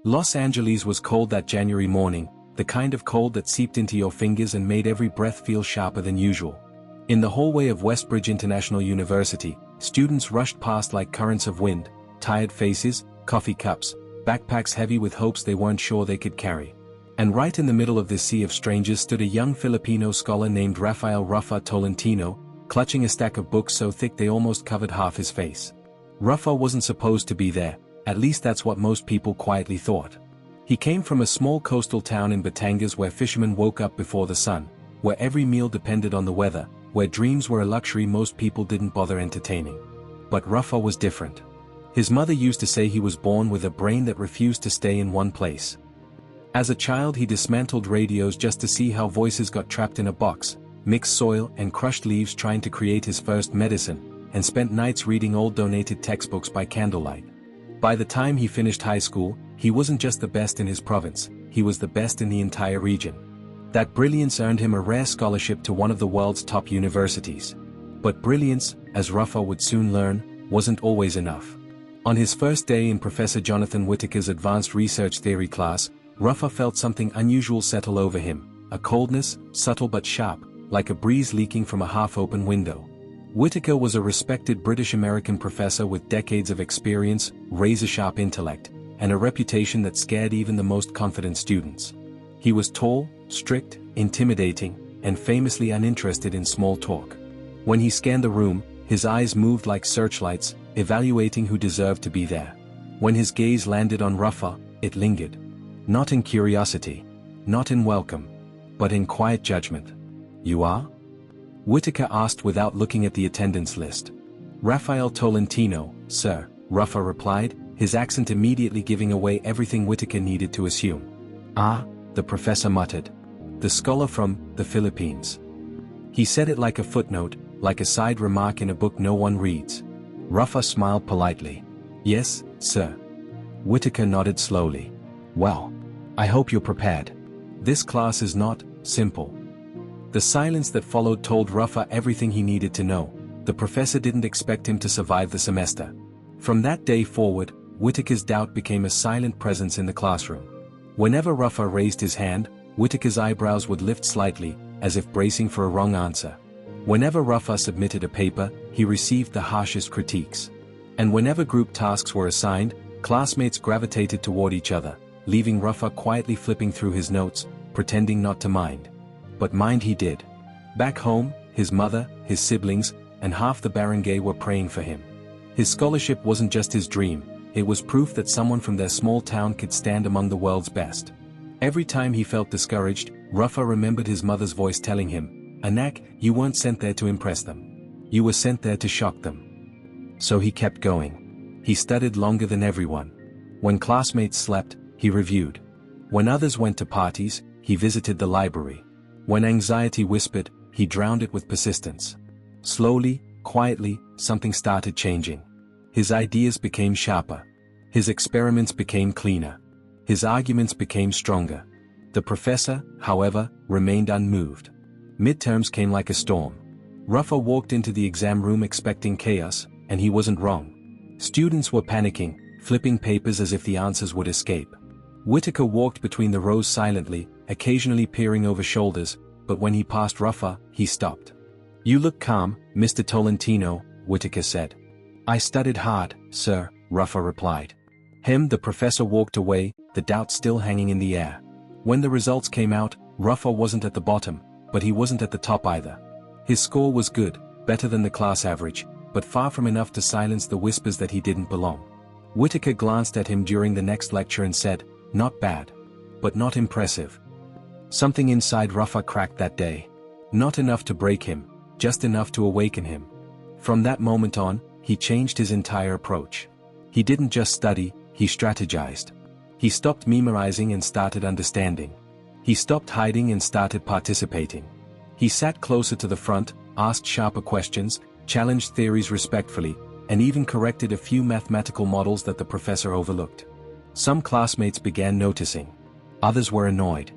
Los Angeles was cold that January morning, the kind of cold that seeped into your fingers and made every breath feel sharper than usual. In the hallway of Westbridge International University, students rushed past like currents of wind, tired faces, coffee cups, backpacks heavy with hopes they weren't sure they could carry. And right in the middle of this sea of strangers stood a young Filipino scholar named Rafa Tolentino, clutching a stack of books so thick they almost covered half his face. Rafa wasn't supposed to be there, at least that's what most people quietly thought. He came from a small coastal town in Batangas where fishermen woke up before the sun, where every meal depended on the weather, where dreams were a luxury most people didn't bother entertaining. But Rafa was different. His mother used to say he was born with a brain that refused to stay in one place. As a child he dismantled radios just to see how voices got trapped in a box, mixed soil and crushed leaves trying to create his first medicine, and spent nights reading old donated textbooks by candlelight. By the time he finished high school, he wasn't just the best in his province, he was the best in the entire region. That brilliance earned him a rare scholarship to one of the world's top universities. But brilliance, as Rafa would soon learn, wasn't always enough. On his first day in Professor Jonathan Whitaker's advanced research theory class, Rafa felt something unusual settle over him, a coldness, subtle but sharp, like a breeze leaking from a half-open window. Whitaker was a respected British-American professor with decades of experience, razor-sharp intellect, and a reputation that scared even the most confident students. He was tall, strict, intimidating, and famously uninterested in small talk. When he scanned the room, his eyes moved like searchlights, evaluating who deserved to be there. When his gaze landed on Rafa, it lingered. Not in curiosity, not in welcome, but in quiet judgment. "You are?" Whitaker asked without looking at the attendance list. "Rafael Tolentino, sir," Rafa replied, his accent immediately giving away everything Whitaker needed to assume. "Ah," the professor muttered. "The scholar from the Philippines." He said it like a footnote, like a side remark in a book no one reads. Rafa smiled politely. "Yes, sir." Whitaker nodded slowly. "Well, I hope you're prepared. This class is not simple." The silence that followed told Rafa everything he needed to know. The professor didn't expect him to survive the semester. From that day forward, Whitaker's doubt became a silent presence in the classroom. Whenever Rafa raised his hand, Whitaker's eyebrows would lift slightly, as if bracing for a wrong answer. Whenever Rafa submitted a paper, he received the harshest critiques. And whenever group tasks were assigned, classmates gravitated toward each other, leaving Rafa quietly flipping through his notes, pretending not to mind. But mind he did. Back home, his mother, his siblings, and half the barangay were praying for him. His scholarship wasn't just his dream, it was proof that someone from their small town could stand among the world's best. Every time he felt discouraged, Rafa remembered his mother's voice telling him, "Anak, you weren't sent there to impress them. You were sent there to shock them." So he kept going. He studied longer than everyone. When classmates slept, he reviewed. When others went to parties, he visited the library. When anxiety whispered, he drowned it with persistence. Slowly, quietly, something started changing. His ideas became sharper. His experiments became cleaner. His arguments became stronger. The professor, however, remained unmoved. Midterms came like a storm. Rafa walked into the exam room expecting chaos, and he wasn't wrong. Students were panicking, flipping papers as if the answers would escape. Whitaker walked between the rows silently, occasionally peering over shoulders, but when he passed Rafa, he stopped. "You look calm, Mr. Tolentino," Whitaker said. "I studied hard, sir," Rafa replied. The professor walked away, the doubt still hanging in the air. When the results came out, Rafa wasn't at the bottom, but he wasn't at the top either. His score was good, better than the class average, but far from enough to silence the whispers that he didn't belong. Whitaker glanced at him during the next lecture and said, "Not bad. But not impressive." Something inside Rafa cracked that day. Not enough to break him, just enough to awaken him. From that moment on, he changed his entire approach. He didn't just study, he strategized. He stopped memorizing and started understanding. He stopped hiding and started participating. He sat closer to the front, asked sharper questions, challenged theories respectfully, and even corrected a few mathematical models that the professor overlooked. Some classmates began noticing. Others were annoyed.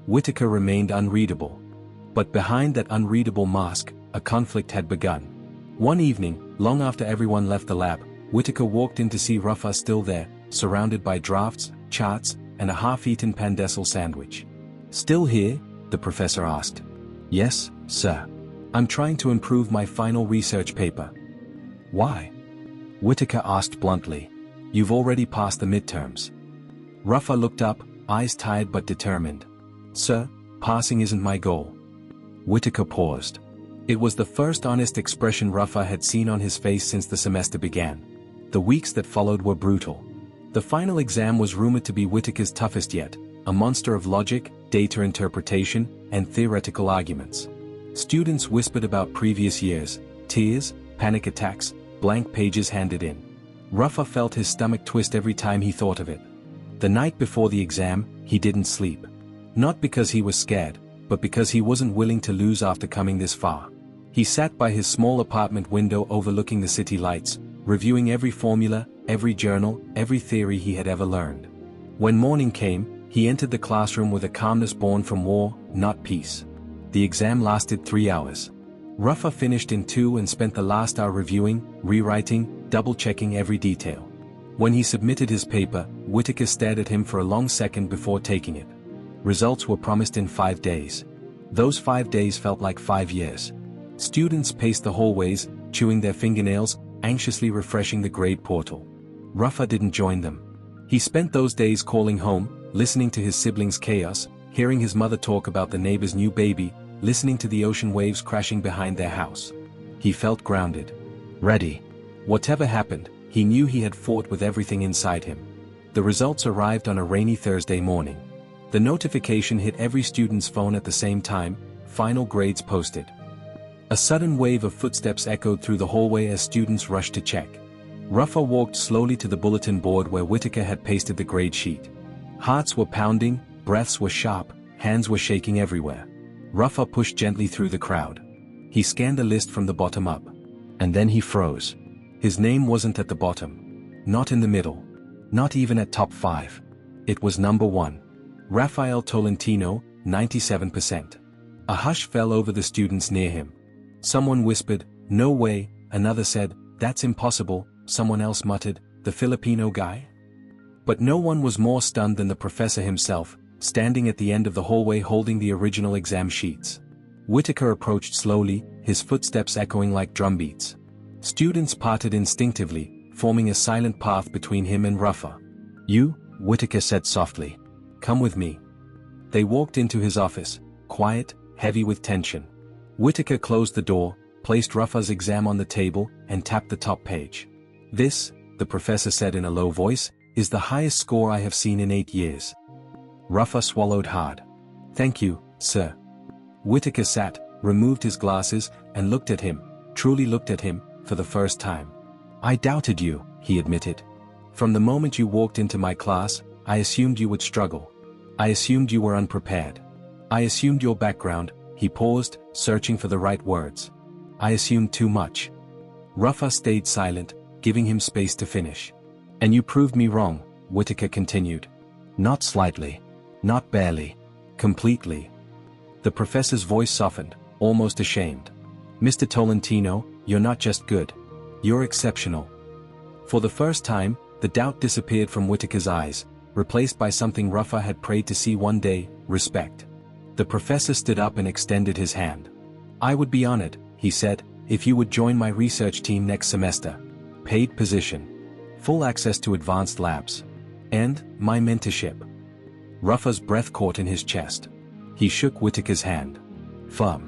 Whitaker remained unreadable. But behind that unreadable mask, a conflict had begun. One evening, long after everyone left the lab, Whitaker walked in to see Rafa still there, surrounded by drafts, charts, and a half-eaten pandesal sandwich. "Still here?" the professor asked. "Yes, sir. I'm trying to improve my final research paper." "Why?" Whitaker asked bluntly. "You've already passed the midterms." Rafa looked up, eyes tired but determined. "Sir, passing isn't my goal." Whitaker paused. It was the first honest expression Rafa had seen on his face since the semester began. The weeks that followed were brutal. The final exam was rumored to be Whitaker's toughest yet, a monster of logic, data interpretation, and theoretical arguments. Students whispered about previous years, tears, panic attacks, blank pages handed in. Rafa felt his stomach twist every time he thought of it. The night before the exam, he didn't sleep. Not because he was scared, but because he wasn't willing to lose after coming this far. He sat by his small apartment window overlooking the city lights, reviewing every formula, every journal, every theory he had ever learned. When morning came, he entered the classroom with a calmness born from war, not peace. The exam lasted 3 hours. Rafa finished in 2 and spent the last hour reviewing, rewriting, double-checking every detail. When he submitted his paper, Whitaker stared at him for a long second before taking it. Results were promised in 5 days. Those 5 days felt like 5 years. Students paced the hallways, chewing their fingernails, anxiously refreshing the grade portal. Rafa didn't join them. He spent those days calling home, listening to his siblings' chaos, hearing his mother talk about the neighbor's new baby, listening to the ocean waves crashing behind their house. He felt grounded. Ready. Whatever happened, he knew he had fought with everything inside him. The results arrived on a rainy Thursday morning. The notification hit every student's phone at the same time: final grades posted. A sudden wave of footsteps echoed through the hallway as students rushed to check. Rafa walked slowly to the bulletin board where Whitaker had pasted the grade sheet. Hearts were pounding, breaths were sharp, hands were shaking everywhere. Rafa pushed gently through the crowd. He scanned the list from the bottom up. And then he froze. His name wasn't at the bottom. Not in the middle. Not even at top 5. It was number 1. Rafael Tolentino, 97%. A hush fell over the students near him. Someone whispered, "No way," another said, "That's impossible," someone else muttered, "The Filipino guy?" But no one was more stunned than the professor himself, standing at the end of the hallway holding the original exam sheets. Whitaker approached slowly, his footsteps echoing like drumbeats. Students parted instinctively, forming a silent path between him and Rafa. "You," Whitaker said softly. "Come with me." They walked into his office, quiet, heavy with tension. Whitaker closed the door, placed Rafa's exam on the table, and tapped the top page. "This," the professor said in a low voice, "is the highest score I have seen in 8 years." Rafa swallowed hard. "Thank you, sir." Whitaker sat, removed his glasses, and looked at him, truly looked at him, for the first time. "I doubted you," he admitted. "From the moment you walked into my class, I assumed you would struggle. I assumed you were unprepared. I assumed your background." He paused, searching for the right words. "I assumed too much." Rafa stayed silent, giving him space to finish. "And you proved me wrong," Whitaker continued. "Not slightly. Not barely. Completely." The professor's voice softened, almost ashamed. "Mr. Tolentino, you're not just good. You're exceptional." For the first time, the doubt disappeared from Whitaker's eyes, replaced by something Rafa had prayed to see one day: respect. The professor stood up and extended his hand. "I would be honored," he said, "if you would join my research team next semester. Paid position. Full access to advanced labs. And my mentorship." Rafa's breath caught in his chest. He shook Whitaker's hand. Firm.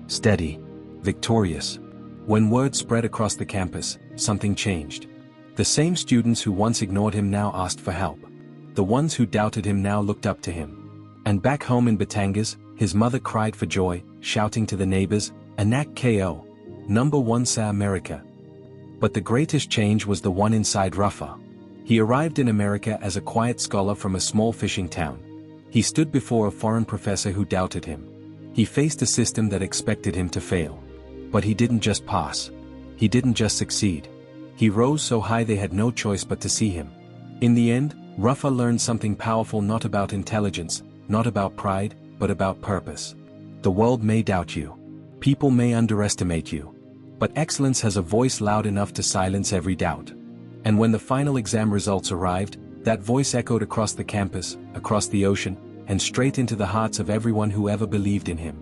Steady. Victorious. When word spread across the campus, something changed. The same students who once ignored him now asked for help. The ones who doubted him now looked up to him. And back home in Batangas, his mother cried for joy, shouting to the neighbors, "Anak ko! Number 1 sa America." But the greatest change was the one inside Rafa. He arrived in America as a quiet scholar from a small fishing town. He stood before a foreign professor who doubted him. He faced a system that expected him to fail. But he didn't just pass. He didn't just succeed. He rose so high they had no choice but to see him. In the end, Rafa learned something powerful, not about intelligence, not about pride, but about purpose. The world may doubt you. People may underestimate you. But excellence has a voice loud enough to silence every doubt. And when the final exam results arrived, That voice echoed across the campus, across the ocean, and straight into the hearts of everyone who ever believed in him.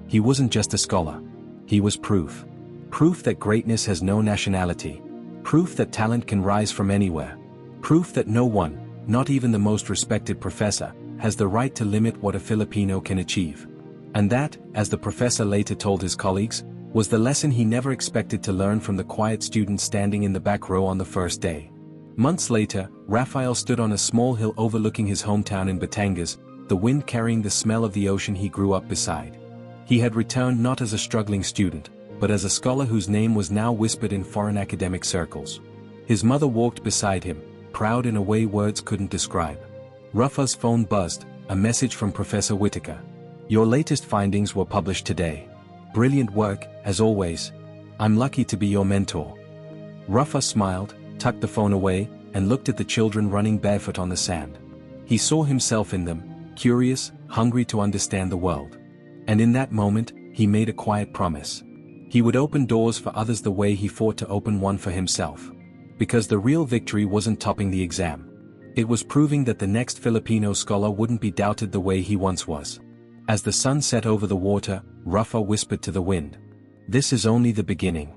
He wasn't just a scholar. He was proof. Proof that greatness has no nationality. Proof that talent can rise from anywhere. Proof that no one, not even the most respected professor, has the right to limit what a Filipino can achieve. And that, as the professor later told his colleagues, was the lesson he never expected to learn from the quiet student standing in the back row on the first day. Months later, Rafael stood on a small hill overlooking his hometown in Batangas, the wind carrying the smell of the ocean he grew up beside. He had returned not as a struggling student, but as a scholar whose name was now whispered in foreign academic circles. His mother walked beside him, proud in a way words couldn't describe. Rafa's phone buzzed, a message from Professor Whitaker. "Your latest findings were published today. Brilliant work, as always. I'm lucky to be your mentor." Rafa smiled, tucked the phone away, and looked at the children running barefoot on the sand. He saw himself in them, curious, hungry to understand the world. And in that moment, he made a quiet promise. He would open doors for others the way he fought to open one for himself. Because the real victory wasn't topping the exam. It was proving that the next Filipino scholar wouldn't be doubted the way he once was. As the sun set over the water, Rafa whispered to the wind, "This is only the beginning."